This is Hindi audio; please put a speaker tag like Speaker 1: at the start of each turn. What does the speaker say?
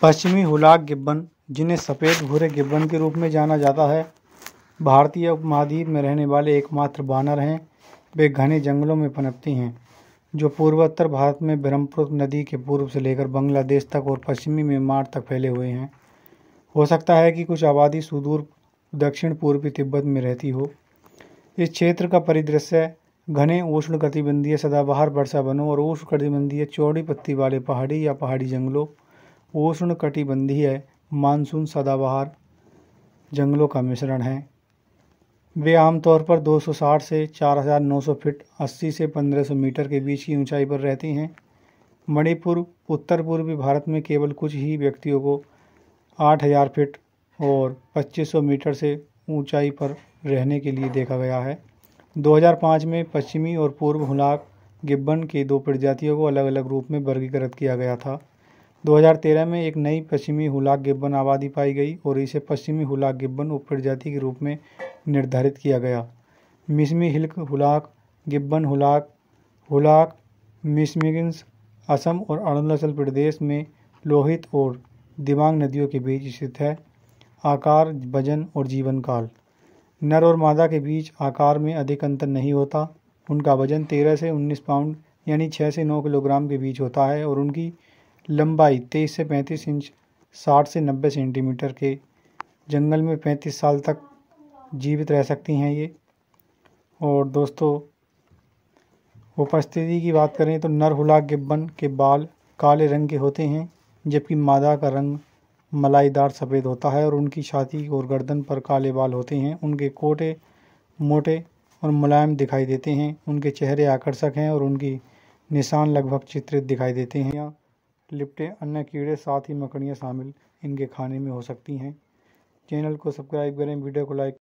Speaker 1: पश्चिमी हुलाक गिब्बन, जिन्हें सफ़ेद भूरे गिब्बन के रूप में जाना जाता है, भारतीय उपमहाद्वीप में रहने वाले एकमात्र बानर हैं। वे घने जंगलों में पनपती हैं, जो पूर्वोत्तर भारत में ब्रह्मपुत्र नदी के पूर्व से लेकर बांग्लादेश तक और पश्चिमी म्यांमार तक फैले हुए हैं। हो सकता है कि कुछ आबादी सुदूर दक्षिण पूर्वी तिब्बत में रहती हो। इस क्षेत्र का परिदृश्य घने उष्णकटिबंधीय सदाबहार वर्षा वनों और उष्णकटिबंधीय चौड़ी पत्ती वाले पहाड़ी या पहाड़ी जंगलों, उष्णकटिबंधीय मानसून सदाबहार जंगलों का मिश्रण है। वे आमतौर पर 260 से 4900 फीट 80 से 1500 मीटर के बीच की ऊंचाई पर रहती हैं। मणिपुर उत्तर पूर्वी भारत में केवल कुछ ही व्यक्तियों को 8000 फीट और 2500 मीटर से ऊंचाई पर रहने के लिए देखा गया है। 2005 में पश्चिमी और पूर्व हुलाक गिब्बन के दो प्रजातियों को अलग अलग रूप में वर्गीकृत किया गया था। 2013 में एक नई पश्चिमी हुलाक गिब्बन आबादी पाई गई और इसे पश्चिमी हुलाक गिब्बन उपप्रजाति के रूप में निर्धारित किया गया। मिसमी हिल्क हुलाक गिब्बन हुलाक मिसमीगंज असम और अरुणाचल प्रदेश में लोहित और दिबांग नदियों के बीच स्थित है। आकार, वजन और जीवन काल। नर और मादा के बीच आकार में अधिक अंतर नहीं होता। उनका वजन 13 से 19 पाउंड यानी 6 से 9 किलोग्राम के बीच होता है और उनकी लंबाई 23 से 35 इंच 60 से 90 सेंटीमीटर के जंगल में 35 साल तक जीवित रह सकती हैं ये। और दोस्तों, उपस्थिति की बात करें तो नर हुलाक गिब्बन के बाल काले रंग के होते हैं, जबकि मादा का रंग मलाईदार सफ़ेद होता है और उनकी छाती और गर्दन पर काले बाल होते हैं। उनके कोटे मोटे और मुलायम दिखाई देते हैं। उनके चेहरे आकर्षक हैं और उनकी निशान लगभग चित्रित दिखाई देते हैं। या लिपटे अन्य कीड़े साथ ही मकड़ियाँ शामिल इनके खाने में हो सकती हैं। चैनल को सब्सक्राइब करें, वीडियो को लाइक